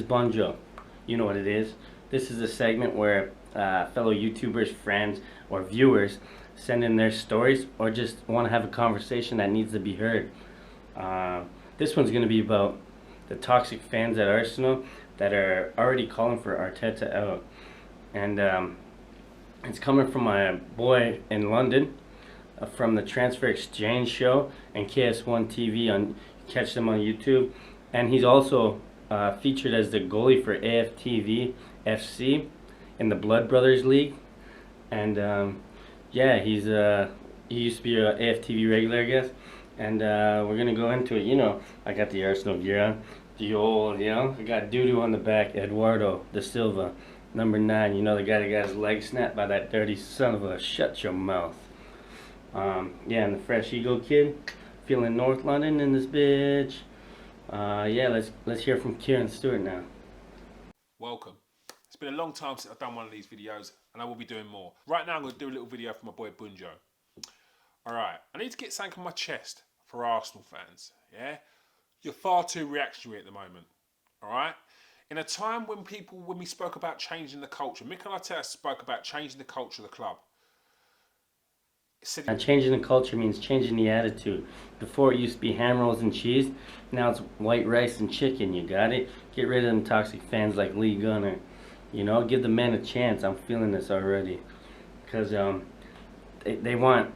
Thisisbunjo. You know what it is. This is a segment where fellow YouTubers, friends, or viewers send in their stories or just want to have a conversation that needs to be heard. This one's going to be about the toxic fans at Arsenal that are already calling for Arteta out. And it's coming from my boy in London from the Transfer Exchange show and Ks1 TV. Catch them on YouTube. And he's also featured as the goalie for Aftv FC in the Blood Brothers League. And yeah, he used to be a AFTV regular, I guess. And we're gonna go into it. You know, I got the Arsenal gear on, the old, I got doo-doo on the back, Eduardo da Silva, number 9. You know, the guy that got his leg snapped by that dirty son of a shut your mouth. Yeah, and the Fresh Eagle kid, feeling North London in this bitch. Yeah, let's hear from Kieron Stewart now. Welcome. It's been a long time since I've done one of these videos, and I will be doing more. Right now I'm going to do a little video for my boy Bunjo. Alright, I need to get something on my chest for Arsenal fans, yeah? You're far too reactionary at the moment, alright? In a time when we spoke about changing the culture, Mikel Arteta spoke about changing the culture of the club. Changing the culture means changing the attitude. Before it used to be ham rolls and cheese, now it's white rice and chicken. You got it? Get rid of them toxic fans like Lee Gunner. You know, give the man a chance. I'm feeling this already, because they want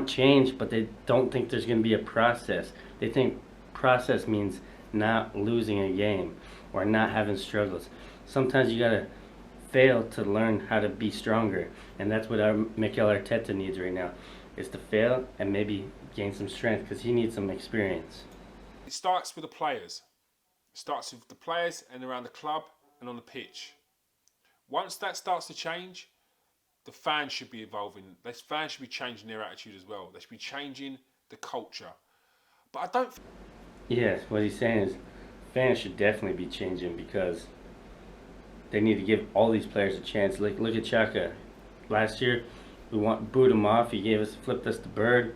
change, but they don't think there's going to be a process. They think process means not losing a game or not having struggles. Sometimes you gotta fail to learn how to be stronger, and that's what our Mikel Arteta needs right now, is to fail and maybe gain some strength, because he needs some experience. It starts with the players. It starts with the players and around the club and on the pitch. Once that starts to change, the fans should be evolving. The fans should be changing their attitude as well. They should be changing the culture. But I don't... Yes, what he's saying is fans should definitely be changing, because they need to give all these players a chance. Like, look at Chaka. Last year, we booed him off. He flipped us the bird,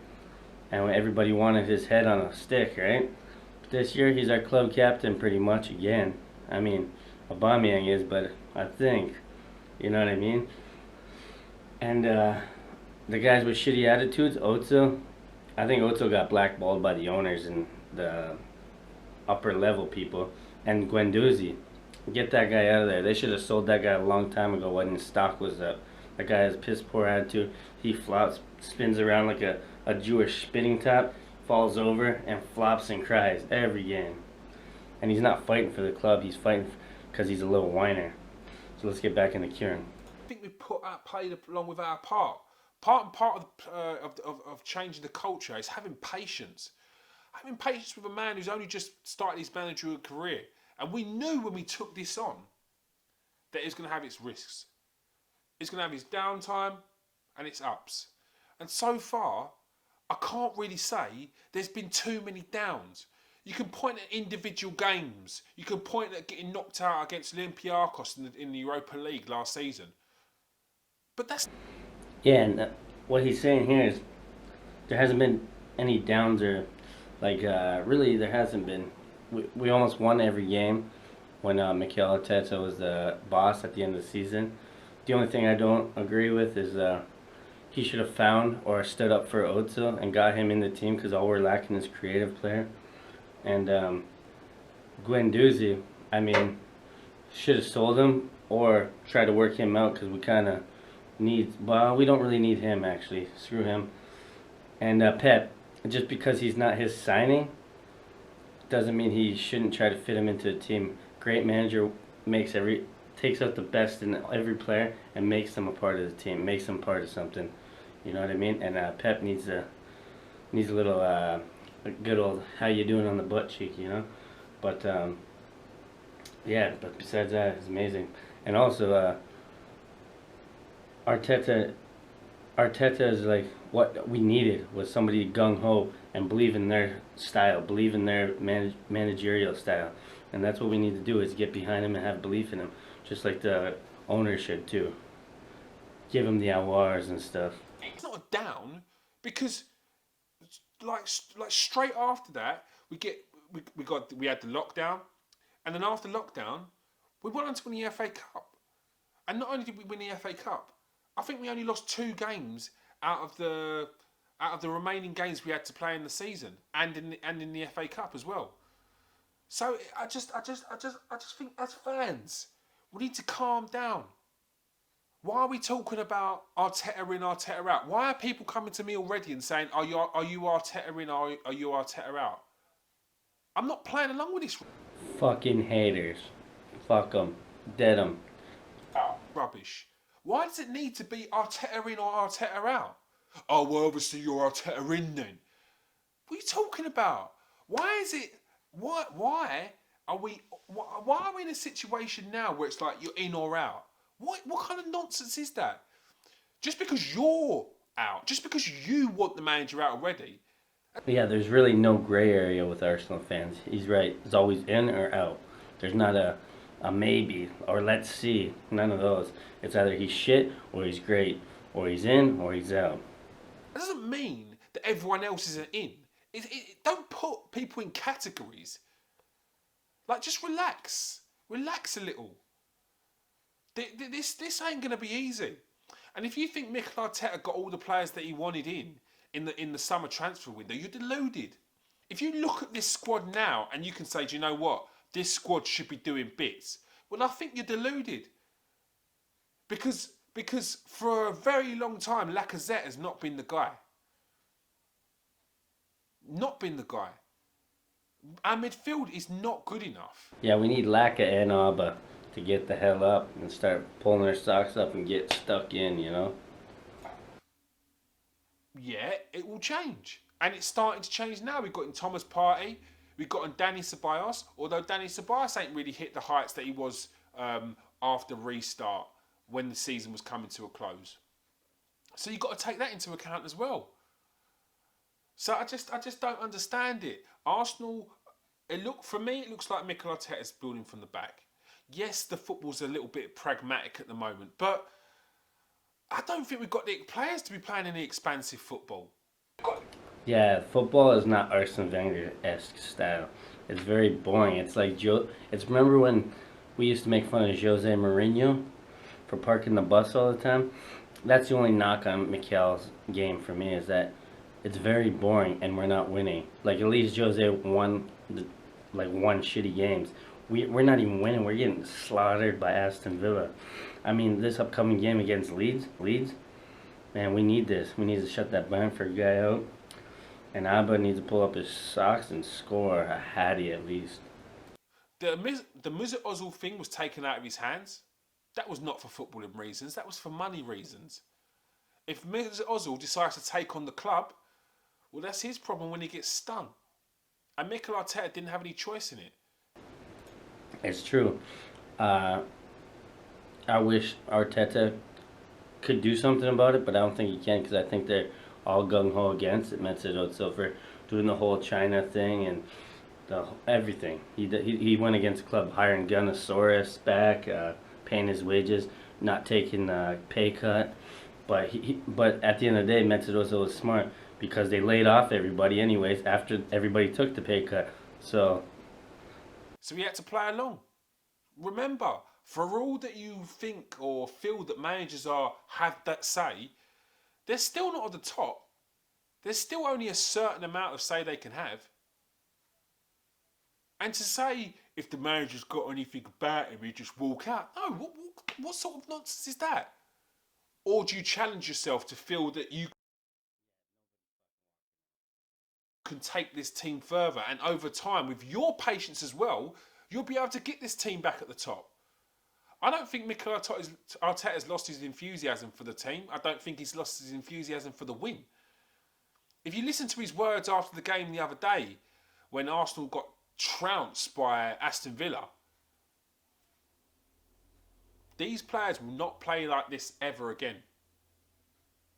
and everybody wanted his head on a stick, right? But this year, he's our club captain pretty much again. I mean, Aubameyang is, but I think, you know what I mean? And the guys with shitty attitudes, Ozil, I think Ozil got blackballed by the owners and the upper level people, and Guendouzi. Get that guy out of there. They should have sold that guy a long time ago when his stock was up. That guy has piss poor attitude. He flops, spins around like a Jewish spinning top, falls over and flops and cries every game. And he's not fighting for the club. He's fighting because he's a little whiner. So let's get back into Kieron. I think we played along with our part. Part of changing the culture is having patience. Having patience with a man who's only just started his managerial career. And we knew when we took this on that it's going to have its risks. It's going to have its downtime and its ups. And so far, I can't really say there's been too many downs. You can point at individual games. You can point at getting knocked out against Olympiacos in the Europa League last season. But that's... Yeah, and what he's saying here is there hasn't been any downs, or really there hasn't been. We almost won every game when Mikel Arteta was the boss at the end of the season. The only thing I don't agree with is he should have found or stood up for Ozil and got him in the team, because all we're lacking is creative player. And Guendouzi, I mean, should have sold him or tried to work him out, because we kind of need... Well, we don't really need him, actually. Screw him. And Pep, just because he's not his signing doesn't mean he shouldn't try to fit him into the team. Great manager takes out the best in every player and makes them a part of the team, makes them part of something. You know what I mean? And Pep needs a little a good old how you doing on the butt cheek, you know. But yeah, but besides that, it's amazing. And also Arteta is like, what we needed was somebody gung-ho and believe in their style, believe in their managerial style. And that's what we need to do, is get behind him and have belief in him, just like the owner should too. Give him the awards and stuff. It's not a down, because like straight after that we had the lockdown, And then after lockdown, we went on to win the FA Cup. And not only did we win the FA Cup, I think we only lost 2 games out of the remaining games we had to play in the season, and in the FA Cup as well. So I just think as fans, we need to calm down. Why are we talking about Arteta in, Arteta out? Why are people coming to me already and saying, are you Arteta in, are you Arteta out? I'm not playing along with this Fucking haters. Fuck them. Dead them. rubbish. Why does it need to be Arteta in or Arteta out? Oh, well, obviously you're Arteta in then. What are you talking about? Why is it? Why are we? Why are we in a situation now where it's like you're in or out? What kind of nonsense is that? Just because you're out, just because you want the manager out already. Yeah, there's really no gray area with Arsenal fans. He's right. It's always in or out. There's not a maybe or let's see. None of those. It's either he's shit or he's great, or he's in or he's out. That doesn't mean that everyone else isn't in. Don't put people in categories. Like, just relax. Relax a little. This ain't going to be easy. And if you think Mikel Arteta got all the players that he wanted in the summer transfer window, you're deluded. If you look at this squad now and you can say, do you know what? This squad should be doing bits. Well, I think you're deluded. Because for a very long time, Lacazette has not been the guy. Not been the guy. Our midfield is not good enough. Yeah, we need Laka and Abba to get the hell up and start pulling their socks up and get stuck in, you know? Yeah, it will change. And it's starting to change now. We've got in Thomas Partey, we've got in Danny Ceballos, although Danny Ceballos ain't really hit the heights that he was after restart when the season was coming to a close. So you've got to take that into account as well. So I just don't understand it. Arsenal, for me, it looks like Mikel Arteta's building from the back. Yes, the football's a little bit pragmatic at the moment, but I don't think we've got the players to be playing any expansive football. Yeah, football is not Arsene Wenger-esque style. It's very boring. It's like remember when we used to make fun of Jose Mourinho for parking the bus all the time? That's the only knock on Mikel's game for me, is that it's very boring and we're not winning. Like, at least Jose won one shitty games. We're not even winning. We're getting slaughtered by Aston Villa. I mean, this upcoming game against Leeds, man, we need this. We need to shut that Bamford guy out. And Abba needs to pull up his socks and score a Hattie at least. The Mesut Ozil thing was taken out of his hands. That was not for footballing reasons. That was for money reasons. If Mesut Ozil decides to take on the club, well, that's his problem when he gets stung. And Mikel Arteta didn't have any choice in it. It's true. I wish Arteta could do something about it, but I don't think he can, because I think they're all gung-ho against it. Mesut Ozil for doing the whole China thing and everything. He went against the club, hiring Gunnosaurus back, paying his wages, not taking a pay cut. But but at the end of the day, Mesut Ozil was smart, because they laid off everybody anyways after everybody took the pay cut. So he had to play along. Remember, for all that you think or feel that managers have that say, they're still not at the top. There's still only a certain amount of say they can have. And to say, if the manager's got anything about him, he just walk out. No, what sort of nonsense is that? Or do you challenge yourself to feel that you can take this team further, and over time, with your patience as well, you'll be able to get this team back at the top? I don't think Mikel Arteta's lost his enthusiasm for the team. I don't think he's lost his enthusiasm for the win. If you listen to his words after the game the other day, when Arsenal got trounced by Aston Villa, these players will not play like this ever again.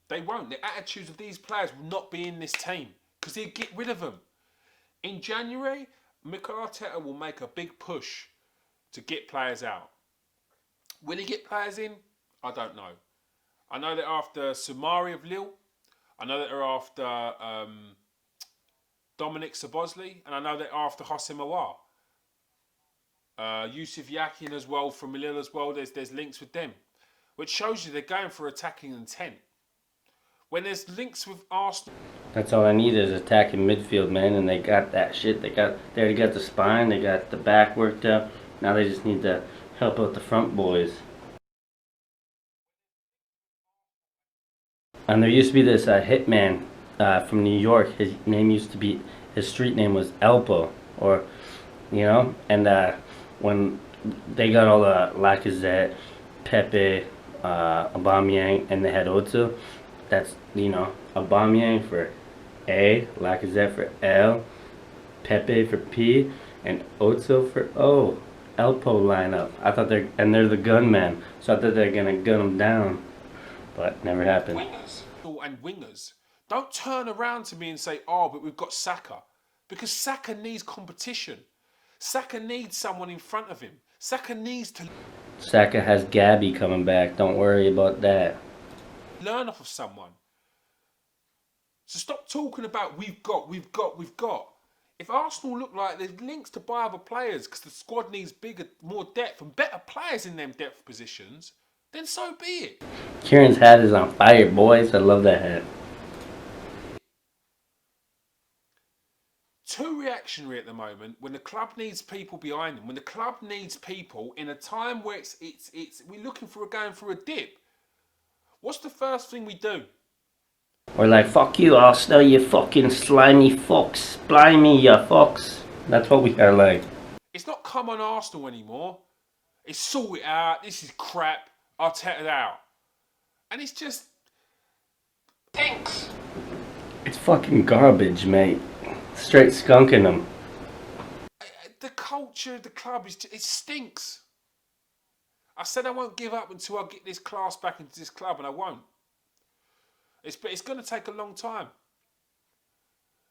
They won't. The attitudes of these players will not be in this team, because he'll get rid of them. In January, Mikel Arteta will make a big push to get players out. Will he get players in? I don't know. I know they're after Soumare of Lille. I know that they're after Dominic Szoboszlai. And I know they're after Hossim Aouar. Yusuf Yakin as well from Lille as well. There's links with them, which shows you they're going for attacking intent. When there's links with Arsenal, That's all I need is attacking midfield, man, and they got that shit. They already got the spine, they got the back worked up. Now they just need to help out the front boys. And there used to be this hitman from New York. His name used to be, his street name was Elpo, or you know. And when they got all the Lacazette, Pepe, Aubameyang, and they had Otto. That's, you know, Aubameyang for A, Lacazette for L, Pepe for P, and Otto for O. Elpo lineup. I thought they're the gunman, so I thought they're gonna gun them down, but never happened. Wingers, don't turn around to me and say, "Oh, but we've got Saka," because Saka needs competition. Saka needs someone in front of him. Saka needs to. Saka has Gabby coming back. Don't worry about that. Learn off of someone. So stop talking about we've got. If Arsenal look like there's links to buy other players because the squad needs bigger, more depth and better players in them depth positions, then so be it. Kieron's hat is on fire, boys. I love that hat. Too reactionary at the moment when the club needs people behind them. When the club needs people in a time where we're looking for going through a dip. What's the first thing we do? We're like, fuck you, Arsenal, you fucking slimy fox. Blimey, you fox. That's what we are like. It's not come on Arsenal anymore. It's sort it out. This is crap. I'll take it out. And it's just stinks. It's fucking garbage, mate. Straight skunking them. The culture of the club it stinks. I said I won't give up until I get this class back into this club, and I won't. It's going to take a long time.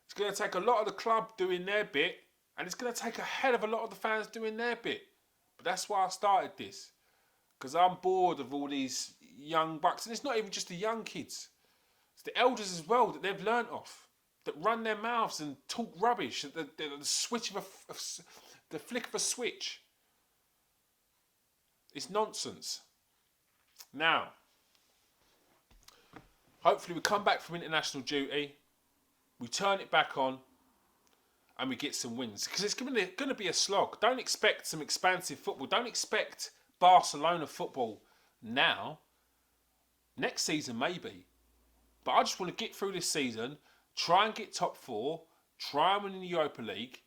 It's going to take a lot of the club doing their bit, and it's going to take a hell of a lot of the fans doing their bit. But that's why I started this, because I'm bored of all these young bucks, and it's not even just the young kids. It's the elders as well that they've learnt off, that run their mouths and talk rubbish at the flick of a switch. It's nonsense. Now, hopefully we come back from international duty, we turn it back on, and we get some wins. Because it's going to be a slog. Don't expect some expansive football. Don't expect Barcelona football now. Next season, maybe. But I just want to get through this season, try and get top 4, try and win in the Europa League.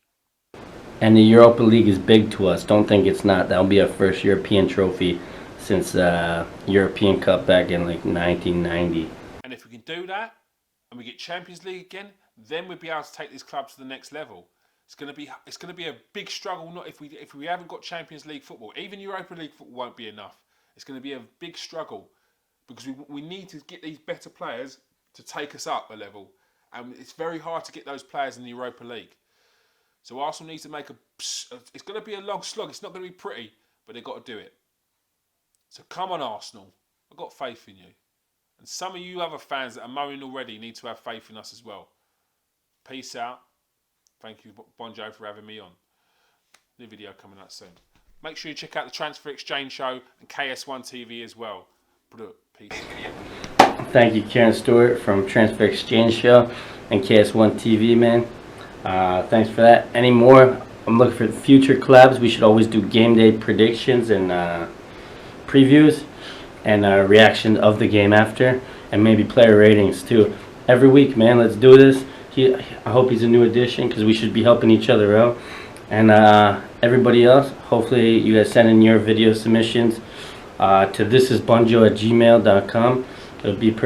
And the Europa League is big to us. Don't think it's not. That'll be our first European trophy since European Cup back in like 1990. And if we can do that, and we get Champions League again, then we'll be able to take this club to the next level. It's going to be a big struggle. Not if we haven't got Champions League football, even Europa League football won't be enough. It's going to be a big struggle because we need to get these better players to take us up a level, and it's very hard to get those players in the Europa League. So Arsenal needs to make it's going to be a long slog. It's not going to be pretty, but they've got to do it. So come on, Arsenal. I've got faith in you. And some of you other fans that are moaning already need to have faith in us as well. Peace out. Thank you, Bonjo, for having me on. New video coming out soon. Make sure you check out the Transfer Exchange Show and Ks1 TV as well. Peace. Thank you, Kieron Stewart from Transfer Exchange Show and Ks1 TV, man. Thanks for that. Any more? I'm looking for future collabs. We should always do game day predictions and previews and reaction of the game after, and maybe player ratings too. Every week, man. Let's do this. I hope he's a new addition because we should be helping each other out. And everybody else, hopefully you guys send in your video submissions to thisisbunjo@gmail.com. It'll be perfect.